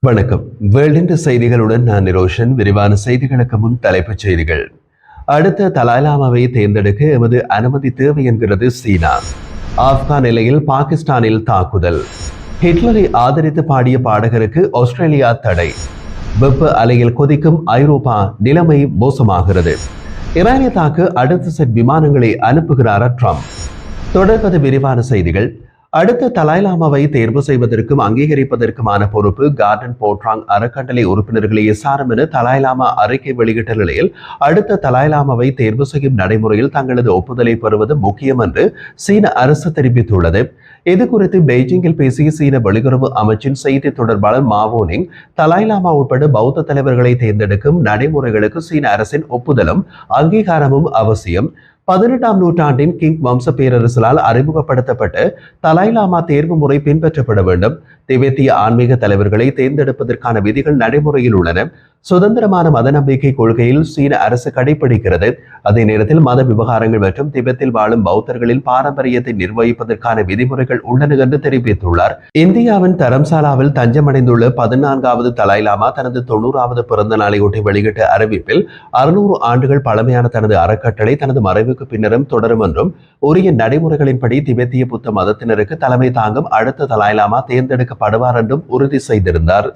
வணக்கம். வேர்ல்டின் செய்திகளுடன் நான் நிரோஷன். விரிவான செய்திகளுக்கு முன் தலைப்புச் செய்திகள். அடுத்த தலாய்லாமாவை தேர்ந்தெடுக்க எமது அனுமதி தேவை என்கிறது சீனா. ஆப்கான் எல்லையில் பாகிஸ்தானில் தாக்குதல். ஹிட்லரை ஆதரித்து பாடிய பாடகருக்கு ஆஸ்திரேலியா தடை. வெப்ப அலையில் கொதிக்கும் ஐரோப்பா, நிலைமை மோசமாகிறது. ஈரானிய தாக்கு அடுத்த செட் விமானங்களை அனுப்புகிறாரா ட்ரம்ப்? தொடர்வது விரிவான செய்திகள். அடுத்த தலாய்லாமாவை தேர்வு செய்வதற்கும் அங்கீகரிப்பதற்குமான பொறுப்பு கார்டன் போட்ராங் அறக்கட்டளை உறுப்பினர்களே சாரும் என தலாய்லாமா அறிக்கை வெளியிட்ட நிலையில், அடுத்த தலாய்லாமாவை தேர்வு செய்யும் நடைமுறையில் தங்களது ஒப்புதலை பெறுவது முக்கியம் என்று சீன அரசு தெரிவித்துள்ளது. இது குறித்து பெய்ஜிங்கில் பேசிய சீன வெளியுறவு அமைச்சின் செய்தி தொடர்பாளர் மாவோனிங், தலாய்லாமா உட்பட பௌத்த தலைவர்களை தேர்ந்தெடுக்கும் நடைமுறைகளுக்கு சீன அரசின் ஒப்புதலும் அங்கீகாரமும் அவசியம். 18ஆம் நூற்றாண்டின் கிங் வம்ச பேரரசலால் அறிமுகப்படுத்தப்பட்ட தலாய்லாமா தேர்வு முறை பின்பற்றப்பட வேண்டும். திபெத்திய ஆன்மீக தலைவர்களை தேர்ந்தெடுப்பதற்கான விதிகள் நடைமுறையில் உள்ளன. சுதந்திரமான மத நம்பிக்கை கொள்கையில் சீன அரசு கடைபிடிக்கிறது. அதே நேரத்தில் மத விவகாரங்கள் மற்றும் திபெத்தில் வாழும் பௌத்தர்களின் பாரம்பரியத்தை நிர்வகிப்பதற்கான விதிமுறைகள் உள்ளன என்று தெரிவித்துள்ளார். இந்தியாவின் தரம்சாலாவில் தஞ்சமடைந்துள்ள 14வது தலாய்லாமா தனது 90வது பிறந்த நாளையொட்டி வெளியிட்ட அறிவிப்பில் 600 ஆண்டுகள் பழமையான தனது அறக்கட்டளை தனது மறைவுக்கு பின்னரும் தொடரும் என்றும், உரிய நடைமுறைகளின்படி திபெத்திய புத்த மதத்தினருக்கு தலைமை தாங்கும் அடுத்த தலாய்லாமா தேர்ந்தெடுக்கப்படுவார் என்றும் உறுதி செய்திருந்தார்.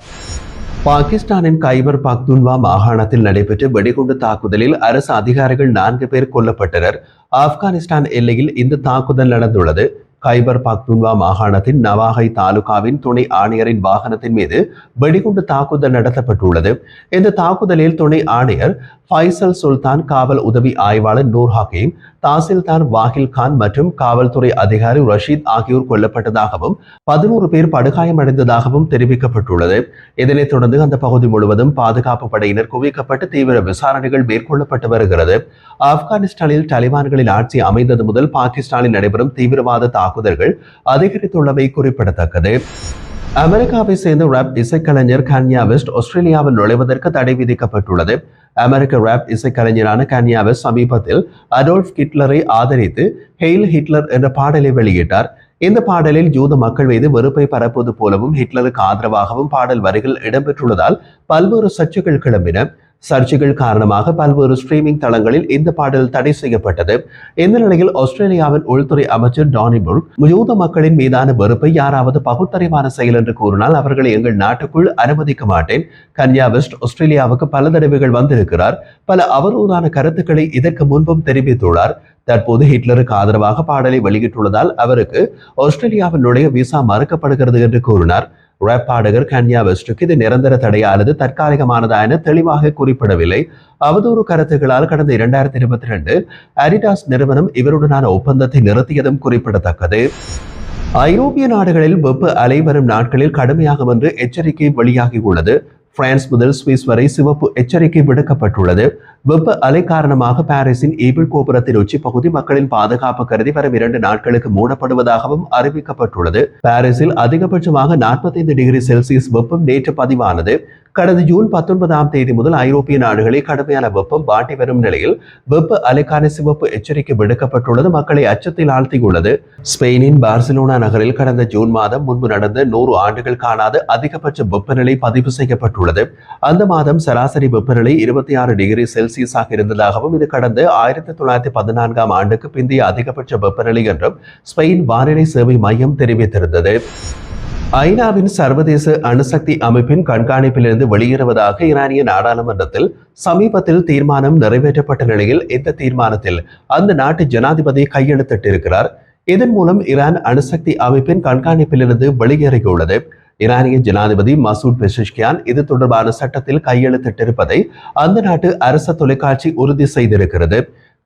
பாகிஸ்தானின் கைபர் பக்துன்வா மாகாணத்தில் நடைபெற்ற வெடிகுண்டு தாக்குதலில் அரசு அதிகாரிகள் 4 பேர் கொல்லப்பட்டனர். ஆப்கானிஸ்தான் எல்லையில் இந்த தாக்குதல் நடந்துள்ளது. கைபர் பக்துன்வா மாகாணத்தின் நவாகை தாலுகாவின் துணை ஆணையரின் வாகனத்தின் மீது வெடிகுண்டு தாக்குதல் நடத்தப்பட்டுள்ளது. இந்த தாக்குதலில் துணை ஆணையர் ஃபைசல் சுல்தான், காவல் உதவி ஆய்வாளர் நூர் ஹக்கீம், தாசில்தார் வாஹில் கான் மற்றும் காவல்துறை அதிகாரி ரஷீத் ஆகியோர் கொல்லப்பட்டதாகவும் 11 பேர் படுகாயமடைந்ததாகவும் தெரிவிக்கப்பட்டுள்ளது. இதனைத் தொடர்ந்து அந்த பகுதி முழுவதும் பாதுகாப்பு படையினர் குவிக்கப்பட்டு தீவிர விசாரணைகள் மேற்கொள்ளப்பட்டு வருகிறது. ஆப்கானிஸ்தானில் தாலிபான்களின் ஆட்சி அமைந்தது முதல் பாகிஸ்தானில் நடைபெறும் தீவிரவாத தாக்குதல்கள் அதிகரித்துள்ளமை குறிப்பிடத்தக்கது. அமெரிக்காவை சேர்ந்த ராப் இசைக்கலைஞர் கன்யா வெஸ்ட் ஆஸ்திரேலியாவில் நுழைவதற்கு தடை விதிக்கப்பட்டுள்ளது. அமெரிக்க ராப் இசைக்கலைஞரான கன்யா வெஸ்ட் சமீபத்தில் அடோல்ஃப் ஹிட்லரை ஆதரித்து ஹெயில் ஹிட்லர் என்ற பாடலை வெளியிட்டார். இந்த பாடலில் யூத மக்கள் மீது வெறுப்பை பரப்புவது போலவும் ஹிட்லருக்கு ஆதரவாகவும் பாடல் வரிகள் இடம்பெற்றுள்ளதால் பல்வேறு சர்ச்சைகள் கிளம்பின. சர்ச்சைகள் காரணமாக பல்வேறு ஸ்ட்ரீமிங் தளங்களில் இந்த பாடல் தடை செய்யப்பட்டது. இந்த நிலையில் ஆஸ்திரேலியாவின் உள்துறை அமைச்சர் டானி புர்க், யூத மக்களின் மீதான வெறுப்பை யாராவது பகுத்தறிவான செயல் என்று கூறினால் அவர்களை எங்கள் நாட்டுக்குள் அனுமதிக்க மாட்டேன். கன்யா வெஸ்ட் ஆஸ்திரேலியாவுக்கு பல தடவைகள் வந்திருக்கிறார். பல அவதூறான கருத்துக்களை இதற்கு முன்பும் தெரிவித்துள்ளார். தற்போது ஹிட்லருக்கு ஆதரவாக பாடலை வெளியிட்டுள்ளதால் அவருக்கு ஆஸ்திரேலியாவில் நுழைய விசா மறுக்கப்படுகிறது என்று கூறினார். ராப் பாடகர் கன்யா வெஸ்டுக்கு இது நிரந்தர தடையா அல்லது தற்காலிகமானதா என தெளிவாக குறிப்பிடவில்லை. அவதூறு கருத்துக்களால் கடந்த 2022 அடிடாஸ் நிறுவனம் இவருடனான ஒப்பந்தத்தை நிறுத்தியதும் குறிப்பிடத்தக்கது. ஐரோப்பிய நாடுகளில் வெப்ப அலை வரும் நாட்களில் கடுமையாகும் என்று எச்சரிக்கை வெளியாகியுள்ளது. பிரான்ஸ் முதல் சுவிஸ் வரை சிவப்பு எச்சரிக்கை விடுக்கப்பட்டுள்ளது. வெப்ப அலை காரணமாக பாரிஸின் ஈபிள் கோபுரத்தின் உச்சி பகுதி மக்களின் பாதுகாப்பு கருதி வரும் 2 நாட்களுக்கு மூடப்படுவதாகவும் அறிவிக்கப்பட்டுள்ளது. பாரிஸில் அதிகபட்சமாக 45 டிகிரி செல்சியஸ் வெப்பம் நேற்று பதிவானது. கடந்த ஜூன் 19ஆம் தேதி முதல் ஐரோப்பிய நாடுகளில் கடுமையான வெப்பம் வாட்டி வரும் நிலையில் வெப்ப அலைக்கான சிவப்பு எச்சரிக்கை விடுக்கப்பட்டுள்ளது மக்களை அச்சத்தில் ஆழ்த்தியுள்ளது. ஸ்பெயினின் பார்சிலோனா நகரில் கடந்த ஜூன் மாதம் முன்பு நடந்த 100 ஆண்டுகள் காணாத அதிகபட்ச வெப்பநிலை பதிவு செய்யப்பட்டுள்ளது. அந்த மாதம் சராசரி வெப்பநிலை 26 டிகிரி செல்சியஸாக இருந்ததாகவும் இது கடந்த 1914ஆம் ஆண்டுக்கு பிந்தைய அதிகபட்ச வெப்பநிலை என்றும் ஸ்பெயின் வானிலை சேவை மையம் தெரிவித்திருந்தது. ஐநாவின் சர்வதேச அணுசக்தி அமைப்பின் கண்காணிப்பிலிருந்து வெளியேறுவதாக ஈரானிய நாடாளுமன்றத்தில் சமீபத்தில் தீர்மானம் நிறைவேற்றப்பட்ட நிலையில் இந்த தீர்மானத்தில் அந்த நாட்டு ஜனாதிபதி கையெழுத்திட்டிருக்கிறார். இதன் மூலம் ஈரான் அணுசக்தி அமைப்பின் கண்காணிப்பிலிருந்து வெளியேறியுள்ளது. ஈரானிய ஜனாதிபதி மசூத் பெஷஷ்கியான் இது தொடர்பான சட்டத்தில் கையெழுத்திட்டிருப்பதை அந்த நாட்டு அரசு தொலைக்காட்சி உறுதி செய்திருக்கிறது.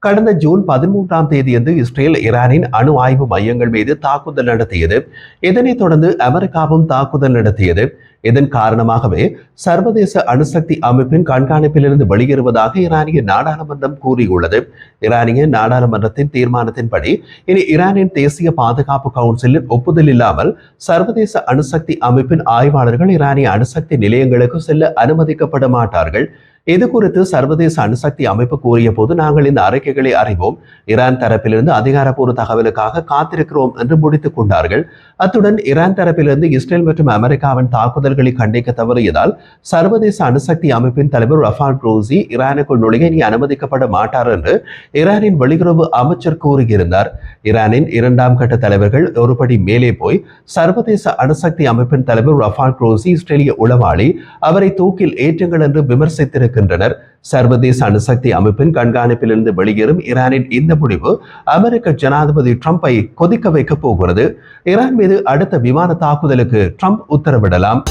கடந்த ஜூன் 13ஆம் தேதியன்று இஸ்ரேல் ஈரானின் அணு ஆய்வு மையங்கள் மீது தாக்குதல் நடத்தியது. இதனைத் தொடர்ந்து அமெரிக்காவும் தாக்குதல் நடத்தியது. இதன் காரணமாகவே சர்வதேச அணுசக்தி அமைப்பின் கண்காணிப்பிலிருந்து வெளியேறுவதாக ஈரானிய நாடாளுமன்றம் கூறியுள்ளது. ஈரானிய நாடாளுமன்றத்தின் தீர்மானத்தின்படி இனி ஈரானின் தேசிய பாதுகாப்பு கவுன்சிலின் ஒப்புதல் இல்லாமல் சர்வதேச அணுசக்தி அமைப்பின் ஆய்வாளர்கள் ஈரானிய அணுசக்தி நிலையங்களுக்கு செல்ல அனுமதிக்கப்பட மாட்டார்கள். இது குறித்து சர்வதேச அணுசக்தி அமைப்பு கூறிய போது, நாங்கள் இந்த அறிக்கைகளை அறிவோம், ஈரான் தரப்பிலிருந்து அதிகாரப்பூர்வ தகவலுக்காக காத்திருக்கிறோம் என்று முடித்துக் கொண்டார்கள். அத்துடன் ஈரான் தரப்பிலிருந்து இஸ்ரேல் மற்றும் அமெரிக்காவின் தாக்குதல்களை கண்டிக்க தவறியதால் சர்வதேச அணுசக்தி அமைப்பின் தலைவர் ரஃபால் குரோசி ஈரானுக்குள் நுழைய இனி அனுமதிக்கப்பட மாட்டார் என்று ஈரானின் வெளியுறவு அமைச்சர் கூறியிருந்தார். ஈரானின் இரண்டாம் கட்ட தலைவர்கள் ஒருபடி மேலே போய் சர்வதேச அணுசக்தி அமைப்பின் தலைவர் ரஃபால் குரோசி இஸ்ரேலிய உளவாளி, அவரை தூக்கில் ஏற்றுங்கள் என்று விமர்சித்திருக்கிறார். சர்வதேச அணுசக்தி அமைப்பின் கண்காணிப்பிலிருந்து வெளியேறும் ஈரானின் இந்த முடிவு அமெரிக்க ஜனாதிபதி ட்ரம்பை கொதிக்க வைக்க போகிறது. ஈரான் மீது அடுத்த விமான தாக்குதலுக்கு ட்ரம்ப் உத்தரவிடலாம்.